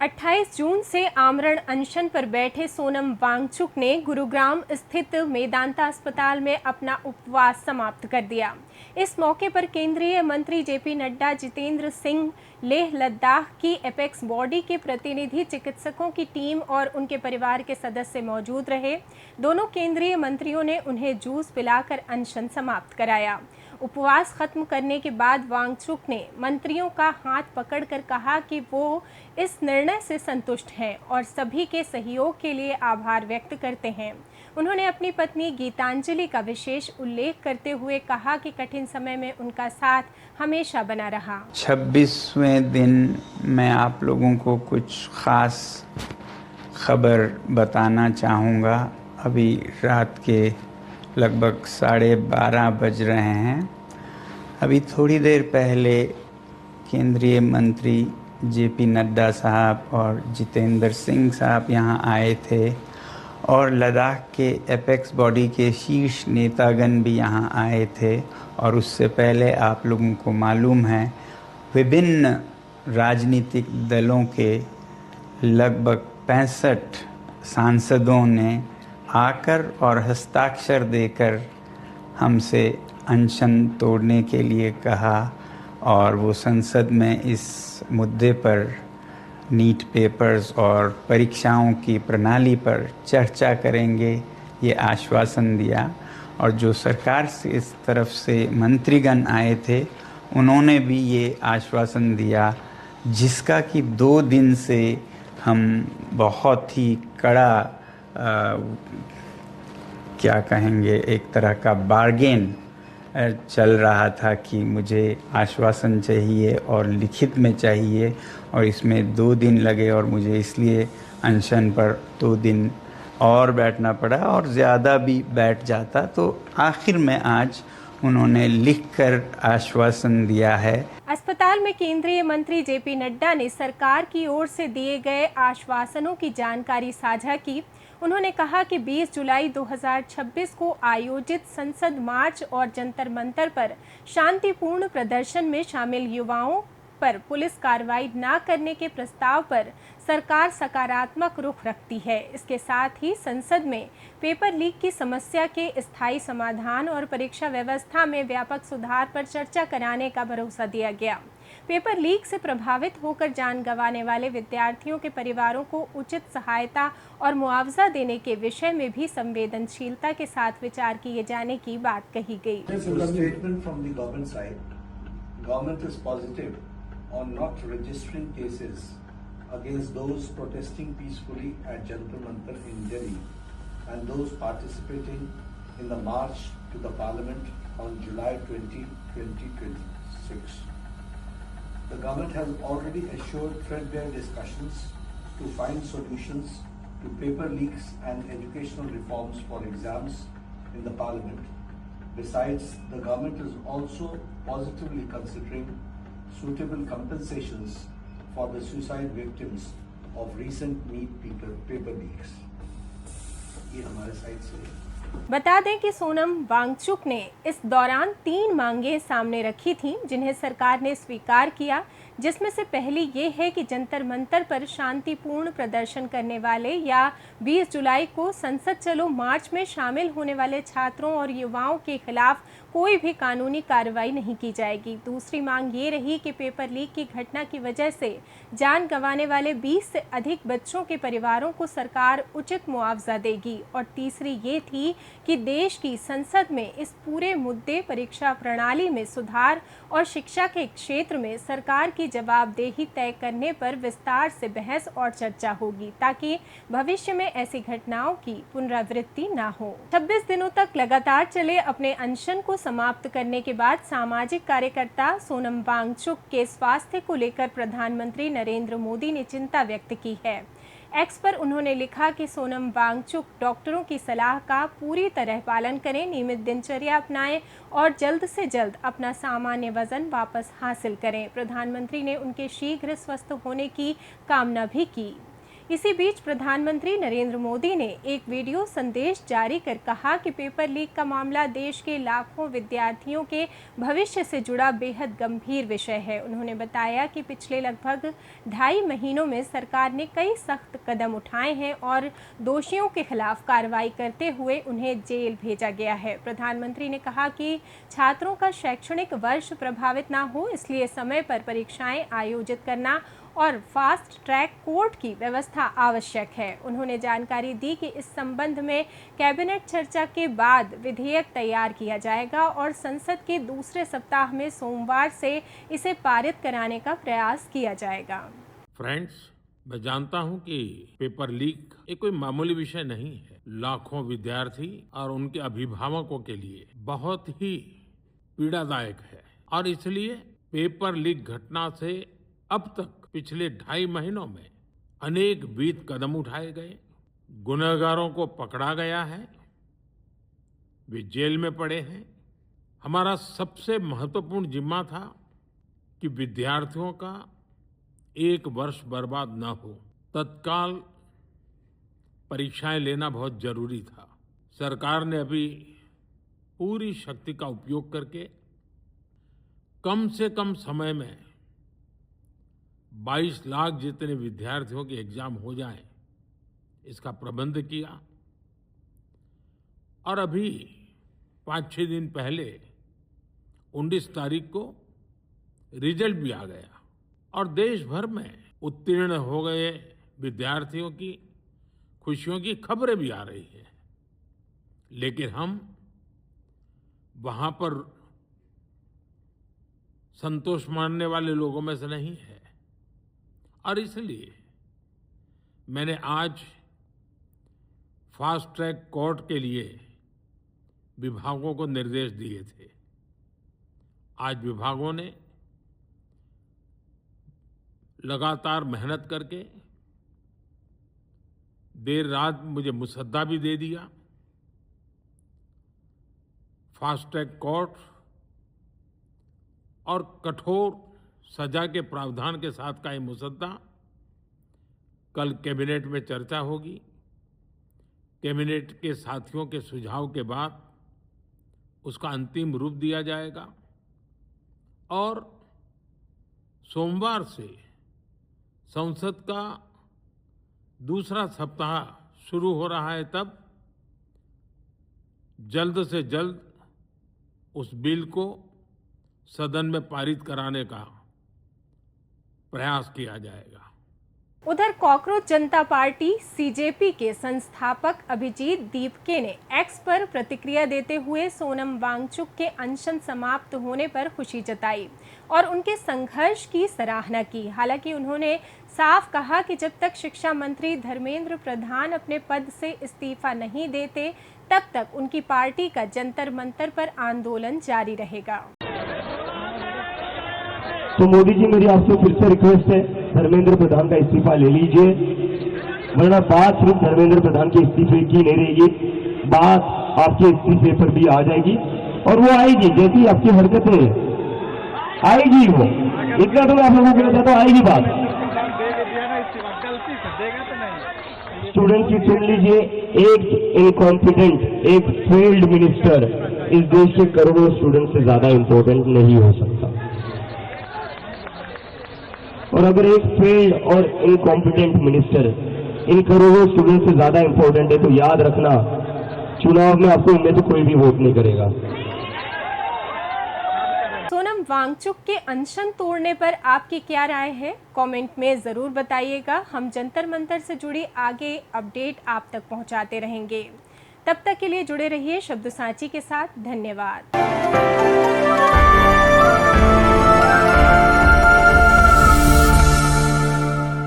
28 जून से आमरण अनशन पर बैठे सोनम वांगचुक ने गुरुग्राम स्थित मेदांता अस्पताल में अपना उपवास समाप्त कर दिया। इस मौके पर केंद्रीय मंत्री जेपी नड्डा, जितेंद्र सिंह, लेह लद्दाख की एपेक्स बॉडी के प्रतिनिधि, चिकित्सकों की टीम और उनके परिवार के सदस्य मौजूद रहे। दोनों केंद्रीय मंत्रियों ने उन्हें जूस पिलाकर अनशन समाप्त कराया। उपवास खत्म करने के बाद वांगचुक ने मंत्रियों का हाथ पकड़कर कहा कि वो इस निर्णय से संतुष्ट हैं और सभी के सहयोग के लिए आभार व्यक्त करते हैं। उन्होंने अपनी पत्नी गीतांजलि का विशेष उल्लेख करते हुए कहा कि कठिन समय में उनका साथ हमेशा बना रहा। 26वें दिन मैं आप लोगों को कुछ खास खबर बताना चाहूँगा। अभी रात के लगभग 12:30 बज रहे हैं। अभी थोड़ी देर पहले केंद्रीय मंत्री जेपी नड्डा साहब और जितेंद्र सिंह साहब यहाँ आए थे और लद्दाख के एपेक्स बॉडी के शीर्ष नेतागण भी यहाँ आए थे। और उससे पहले आप लोगों को मालूम है विभिन्न राजनीतिक दलों के लगभग 65 सांसदों ने आकर और हस्ताक्षर देकर हमसे अनशन तोड़ने के लिए कहा और वो संसद में इस मुद्दे पर नीट पेपर्स और परीक्षाओं की प्रणाली पर चर्चा करेंगे, ये आश्वासन दिया। और जो सरकार से इस तरफ से मंत्रीगण आए थे उन्होंने भी ये आश्वासन दिया, जिसका कि 2 दिन से हम बहुत ही कड़ा क्या कहेंगे, एक तरह का बार्गेन चल रहा था कि मुझे आश्वासन चाहिए और लिखित में चाहिए, और इसमें 2 दिन लगे और मुझे इसलिए अनशन पर 2 दिन और बैठना पड़ा, और ज़्यादा भी बैठ जाता तो आखिर में आज उन्होंने लिखकर आश्वासन दिया है। अस्पताल में केंद्रीय मंत्री जेपी नड्डा ने सरकार की ओर से दिए गए आश्वासनों की जानकारी साझा की। उन्होंने कहा कि 20 जुलाई 2026 को आयोजित संसद मार्च और जंतर मंतर पर शांतिपूर्ण प्रदर्शन में शामिल युवाओं पर पुलिस कार्रवाई न करने के प्रस्ताव पर सरकार सकारात्मक रुख रखती है। इसके साथ ही संसद में पेपर लीक की समस्या के स्थायी समाधान और परीक्षा व्यवस्था में व्यापक सुधार पर चर्चा कराने का भरोसा दिया गया। पेपर लीक से प्रभावित होकर जान गंवाने वाले विद्यार्थियों के परिवारों को उचित सहायता और मुआवजा देने के विषय में भी संवेदनशीलता के साथ विचार किए जाने की बात कही गई। on not registering cases against those protesting peacefully at Jantar Mantar in Delhi and those participating in the march to the parliament on July 20, 2026. The government has already assured threadbare discussions to find solutions to paper leaks and educational reforms for exams in the parliament. Besides, the government is also positively considering suitable compensations for the suicide victims of recent NEET paper leaks. ये हमारे side से। बता दें कि सोनम वांगचुक ने इस दौरान 3 मांगें सामने रखी थीं, जिन्हें सरकार ने स्वीकार किया, जिसमें से पहली ये है कि जंतर मंतर पर शांतिपूर्ण प्रदर्शन करने वाले या 20 जुलाई को संसद चलो मार्च में शामिल होने वाले छात्रों और युवाओं के खिलाफ कोई भी कानूनी कार्रवाई नहीं की जाएगी। दूसरी मांग ये रही कि पेपर लीक की घटना की वजह से जान गंवाने वाले 20 से अधिक बच्चों के परिवारों को सरकार उचित मुआवजा देगी। और तीसरी ये थी कि देश की संसद में इस पूरे मुद्दे, परीक्षा प्रणाली में सुधार और शिक्षा के क्षेत्र में सरकार की जवाबदेही तय करने पर विस्तार से बहस और चर्चा होगी, ताकि भविष्य में ऐसी घटनाओं की पुनरावृत्ति न हो। 26 दिनों तक लगातार चले अपने अनशन को समाप्त करने के बाद सामाजिक कार्यकर्ता सोनम वांगचुक के स्वास्थ्य को लेकर प्रधानमंत्री नरेंद्र मोदी ने चिंता व्यक्त की है। एक्स पर उन्होंने लिखा कि सोनम वांगचुक डॉक्टरों की सलाह का पूरी तरह पालन करें, नियमित दिनचर्या अपनाएं और जल्द से जल्द अपना सामान्य वजन वापस हासिल करें। प्रधानमंत्री ने उनके शीघ्र स्वस्थ होने की कामना भी की। इसी बीच प्रधानमंत्री नरेंद्र मोदी ने एक वीडियो संदेश जारी कर कहा कि पेपर लीक का मामला देश के लाखों विद्यार्थियों के भविष्य से जुड़ा बेहद गंभीर विषय है। उन्होंने बताया कि पिछले लगभग 2.5 महीनों में सरकार ने कई सख्त कदम उठाए हैं और दोषियों के खिलाफ कार्रवाई करते हुए उन्हें जेल भेजा गया है। प्रधानमंत्री ने कहा कि छात्रों का शैक्षणिक वर्ष प्रभावित ना हो, इसलिए समय पर परीक्षाएं आयोजित करना और फास्ट ट्रैक कोर्ट की व्यवस्था आवश्यक है। उन्होंने जानकारी दी कि इस संबंध में कैबिनेट चर्चा के बाद विधेयक तैयार किया जाएगा और संसद के दूसरे सप्ताह में सोमवार से इसे पारित कराने का प्रयास किया जाएगा। फ्रेंड्स, मैं जानता हूं कि पेपर लीक एक कोई मामूली विषय नहीं है। लाखों विद्यार्थी और उनके अभिभावकों के लिए बहुत ही पीड़ादायक है और इसलिए पेपर लीक घटना से अब तक पिछले 2.5 महीनों में अनेक विध कदम उठाए गए, गुनहगारों को पकड़ा गया है, वे जेल में पड़े हैं। हमारा सबसे महत्वपूर्ण जिम्मा था कि विद्यार्थियों का 1 वर्ष बर्बाद न हो। तत्काल परीक्षाएं लेना बहुत जरूरी था। सरकार ने अभी पूरी शक्ति का उपयोग करके कम से कम समय में 22 लाख जितने विद्यार्थियों के एग्जाम हो जाएं, इसका प्रबंध किया। और अभी 5-6 दिन पहले 19 तारीख को रिजल्ट भी आ गया और देश भर में उत्तीर्ण हो गए विद्यार्थियों की खुशियों की खबरें भी आ रही हैं। लेकिन हम वहां पर संतोष मानने वाले लोगों में से नहीं है और इसलिए मैंने आज फास्ट ट्रैक कोर्ट के लिए विभागों को निर्देश दिए थे। आज विभागों ने लगातार मेहनत करके देर रात मुझे मुसद्दा भी दे दिया। फास्ट ट्रैक कोर्ट और कठोर सजा के प्रावधान के साथ का ये मुसद्दा कल कैबिनेट में चर्चा होगी। कैबिनेट के साथियों के सुझाव के बाद उसका अंतिम रूप दिया जाएगा और सोमवार से संसद का दूसरा सप्ताह शुरू हो रहा है। तब जल्द से जल्द उस बिल को सदन में पारित कराने का प्रयास किया जाएगा। उधर कॉकरोच जनता पार्टी सीजेपी के संस्थापक अभिजीत दीपके ने एक्स पर प्रतिक्रिया देते हुए सोनम वांगचुक के अनशन समाप्त होने पर खुशी जताई और उनके संघर्ष की सराहना की। हालांकि उन्होंने साफ कहा कि जब तक शिक्षा मंत्री धर्मेंद्र प्रधान अपने पद से इस्तीफा नहीं देते तब तक उनकी पार्टी का जंतर मंतर पर आंदोलन जारी रहेगा। तो मोदी जी, मेरी आपसे फिर से रिक्वेस्ट है, धर्मेंद्र प्रधान का इस्तीफा ले लीजिए, वरना बात सिर्फ धर्मेंद्र प्रधान के इस्तीफे की नहीं रहेगी, बात आपके इस्तीफे पर भी आ जाएगी और वो आएगी। जैसी आपकी हरकतें आएगी वो, इतना तो मैं आप लोगों को बताता हूँ, आएगी बात। स्टूडेंट्स की सुन लीजिए, एक इनकॉम्पिटेंट, एक फेल्ड मिनिस्टर इस देश के करोड़ों स्टूडेंट से ज्यादा इंपॉर्टेंट नहीं हो सकता। और अगर एक फेल्ड और इनकॉम्पिटेंट मिनिस्टर इन करोड़ों स्टूडेंट से ज्यादा इंपॉर्टेंट है तो याद रखना, चुनाव में आपको इनमें से कोई भी वोट नहीं करेगा। सोनम वांगचुक के अनशन तोड़ने पर आपकी क्या राय है? कमेंट में जरूर बताइएगा। हम जंतर मंतर से जुड़ी आगे अपडेट आप तक पहुंचाते रहेंगे। तब तक के लिए जुड़े रहिए शब्द सांची के साथ। धन्यवाद।